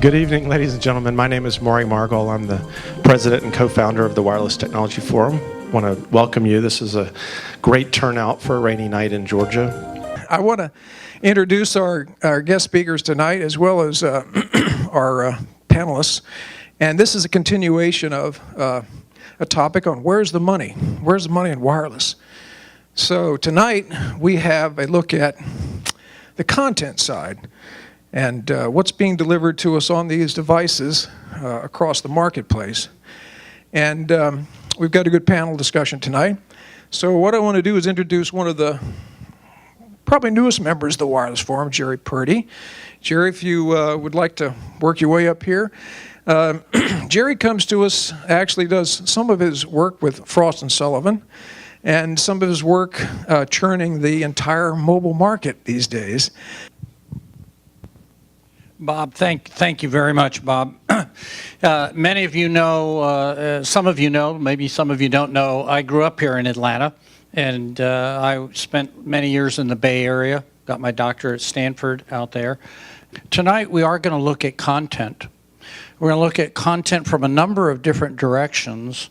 Good evening, ladies and gentlemen. My name is Maury Margol. I'm the president and co-founder of the Wireless Technology Forum. I want to welcome you. This is a great turnout for a rainy night in Georgia. I want to introduce our guest speakers tonight, as well as our panelists. And this is a continuation of a topic on where's the money? Where's the money in wireless? So tonight we have a look at the content side and what's being delivered to us on these devices across the marketplace. And we've got a good panel discussion tonight. So what I want to do is introduce one of the probably newest members of the Wireless Forum, Jerry Purdy. Jerry, if you would like to work your way up here. Jerry comes to us, actually does some of his work with Frost & Sullivan, and some of his work churning the entire mobile market these days. Bob, thank you very much, Bob. Many of you know, some of you know, maybe some of you don't know, I grew up here in Atlanta, and I spent many years in the Bay Area, got my doctorate at Stanford out there. Tonight we are going to look at content. We're going to look at content from a number of different directions,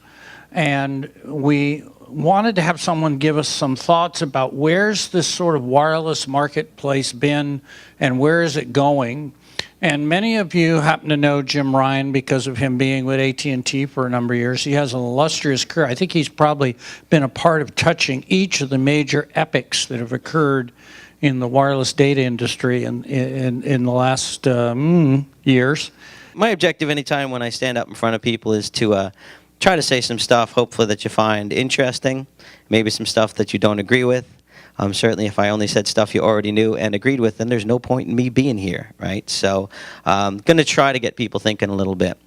and we wanted to have someone give us some thoughts about where's this sort of wireless marketplace been and where is it going. And many of you happen to know Jim Ryan because of him being with AT&T for a number of years. He has an illustrious career. I think he's probably been a part of touching each of the major epics that have occurred in the wireless data industry in the last years. My objective anytime when I stand up in front of people is to try to say some stuff, hopefully, that you find interesting, maybe some stuff that you don't agree with. Certainly, if I only said stuff you already knew and agreed with, then there's no point in me being here, right? So I'm going to try to get people thinking a little bit.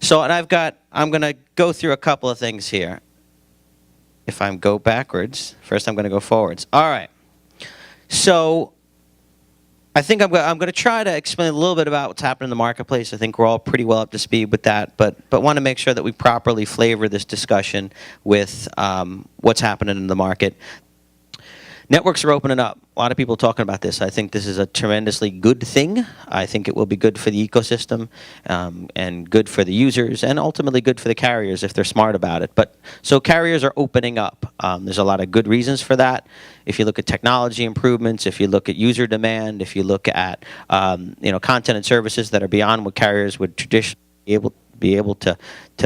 So and I'm going to go through a couple of things here. If I go backwards, first I'm going to go forwards. All right. So I think I'm going to try to explain a little bit about what's happening in the marketplace. I think we're all pretty well up to speed with that, but want to make sure that we properly flavor this discussion with what's happening in the market. Networks are opening up. A lot of people talking about this. I think this is a tremendously good thing. I think it will be good for the ecosystem and good for the users and ultimately good for the carriers if they're smart about it. But so carriers are opening up. There's a lot of good reasons for that. If you look at technology improvements, if you look at user demand, if you look at content and services that are beyond what carriers would traditionally be able to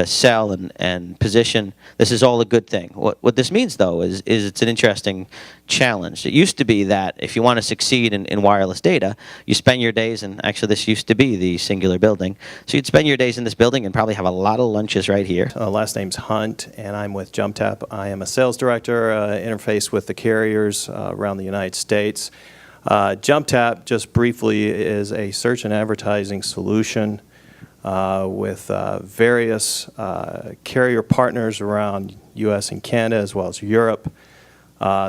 sell and position, this is all a good thing. What this means, though, is it's an interesting challenge. It used to be that if you want to succeed in wireless data, you spend your days, and actually this used to be the singular building, so you'd spend your days in this building and probably have a lot of lunches right here. Last name's Hunt, and I'm with JumpTap. I am a sales director, interface with the carriers around the United States. JumpTap, just briefly, is a search and advertising solution with various carrier partners around U.S. and Canada as well as Europe.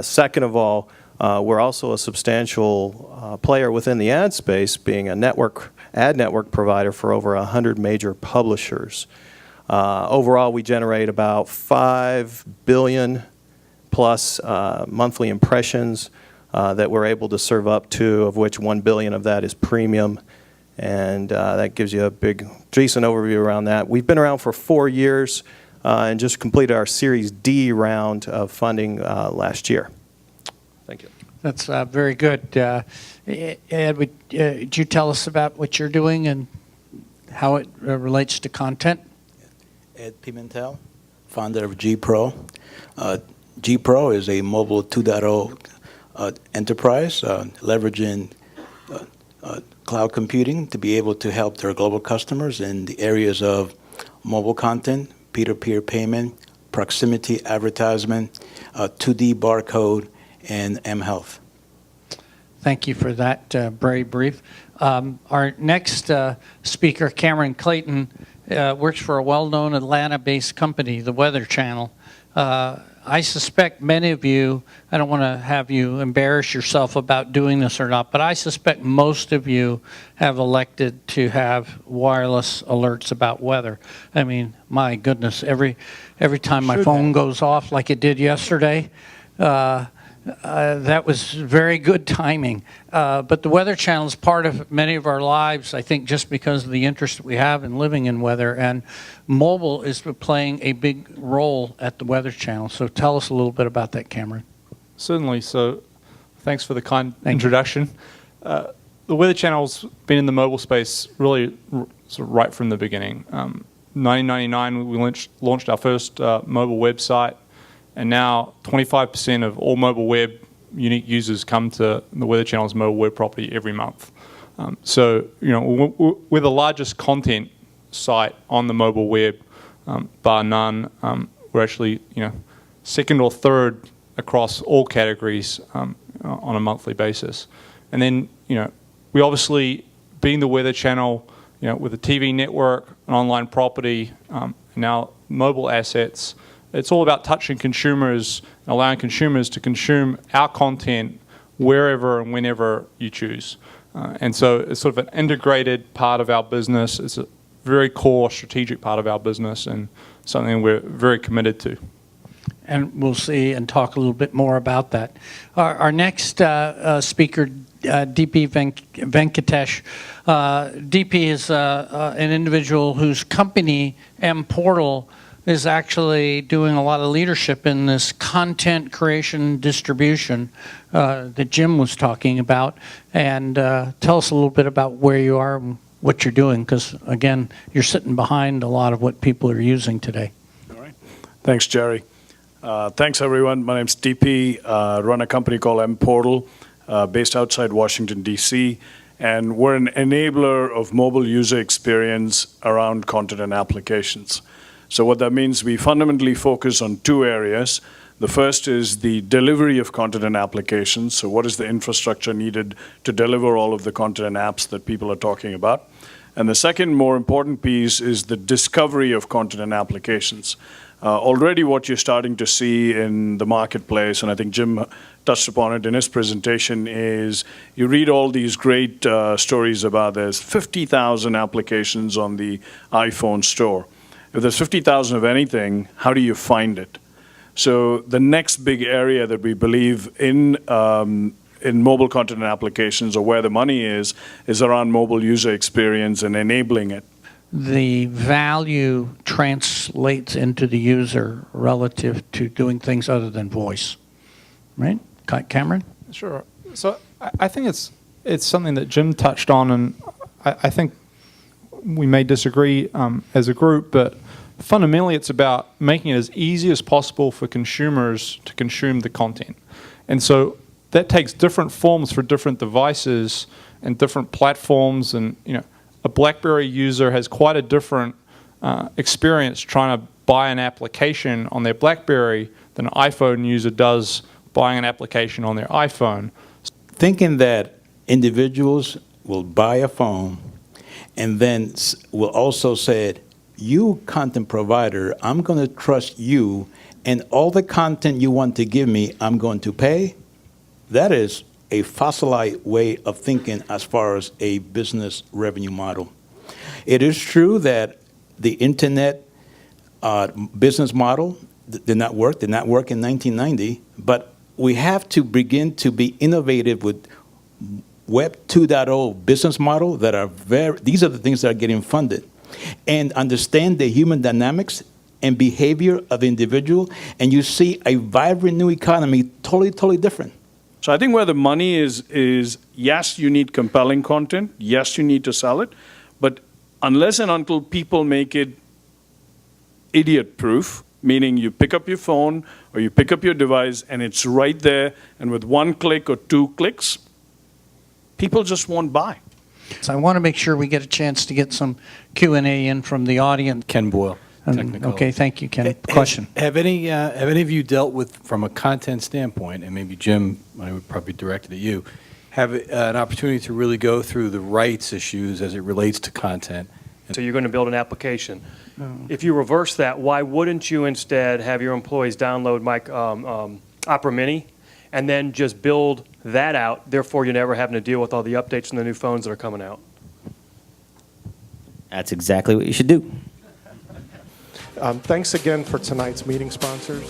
Second of all, we're also a substantial player within the ad space, being a ad network provider for over 100 major publishers. Overall, we generate about 5 billion plus monthly impressions that we're able to serve up to, of which 1 billion of that is premium. And that gives you a decent overview around that. We've been around for 4 years and just completed our Series D round of funding last year. Thank you. That's very good. Ed, would you tell us about what you're doing and how it relates to content? Ed Pimentel, founder of G-Pro. G-Pro is a mobile 2.0 enterprise leveraging cloud computing to be able to help their global customers in the areas of mobile content, peer-to-peer payment, proximity advertisement, 2D barcode, and mHealth. Thank you for that very brief. Our next speaker, Cameron Clayton, works for a well-known Atlanta-based company, the Weather Channel. I suspect many of you, I don't want to have you embarrass yourself about doing this or not, but I suspect most of you have elected to have wireless alerts about weather. I mean, my goodness, every time my phone goes off like it did yesterday, That was very good timing. But the Weather Channel is part of many of our lives, I think, just because of the interest that we have in living in weather. And mobile is playing a big role at the Weather Channel. So tell us a little bit about that, Cameron. Certainly. So thanks for the kind introduction. The Weather Channel's been in the mobile space really sort of right from the beginning. 1999, we launched our first mobile website, and now 25% of all mobile web unique users come to the Weather Channel's mobile web property every month. So, you know, we're the largest content site on the mobile web, bar none. We're actually, you know, second or third across all categories on a monthly basis. And then, you know, we obviously, being the Weather Channel, you know, with a TV network, an online property, and now mobile assets, it's all about touching consumers and allowing consumers to consume our content wherever and whenever you choose. And so it's sort of an integrated part of our business. It's a very core strategic part of our business and something we're very committed to. And we'll see and talk a little bit more about that. Our next speaker, DP Venkatesh. DP is an individual whose company, M-Portal, is actually doing a lot of leadership in this content creation distribution that Jim was talking about. And tell us a little bit about where you are and what you're doing, because, again, you're sitting behind a lot of what people are using today. All right. Thanks, Jerry. Thanks, everyone. My name's DP. Run a company called M-Portal, based outside Washington, D.C., and we're an enabler of mobile user experience around content and applications. So what that means, we fundamentally focus on two areas. The first is the delivery of content and applications. So what is the infrastructure needed to deliver all of the content and apps that people are talking about? And the second, more important piece is the discovery of content and applications. Already what you're starting to see in the marketplace, and I think Jim touched upon it in his presentation, is you read all these great stories about there's 50,000 applications on the iPhone store. If there's 50,000 of anything, how do you find it? So the next big area that we believe in mobile content and applications, or where the money is around mobile user experience and enabling it. The value translates into the user relative to doing things other than voice, right? Cameron? Sure. So I think it's something that Jim touched on, and I think we may disagree as a group, but fundamentally it's about making it as easy as possible for consumers to consume the content. And so that takes different forms for different devices and different platforms, and you know, a BlackBerry user has quite a different experience trying to buy an application on their BlackBerry than an iPhone user does buying an application on their iPhone. Thinking that individuals will buy a phone and then will also say, you content provider, I'm going to trust you, and all the content you want to give me, I'm going to pay. That is a fossilized way of thinking as far as a business revenue model. It is true that the internet business model did not work in 1990, but we have to begin to be innovative with Web 2.0 business model that are these are the things that are getting funded, and understand the human dynamics and behavior of the individual, and you see a vibrant new economy totally different. So I think where the money is yes, you need compelling content, yes, you need to sell it, but unless and until people make it idiot-proof, meaning you pick up your phone or you pick up your device and it's right there, and with one click or two clicks, people just won't buy. So I want to make sure we get a chance to get some Q&A in from the audience. Ken Boyle, technical. Okay, thank you, Ken. Question. Have any of you dealt with, from a content standpoint, and maybe Jim, I would probably direct it at you, have an opportunity to really go through the rights issues as it relates to content? So you're going to build an application. If you reverse that, why wouldn't you instead have your employees download Opera Mini and then just build that out, therefore you're never having to deal with all the updates and the new phones that are coming out? That's exactly what you should do. Thanks again for tonight's meeting sponsors.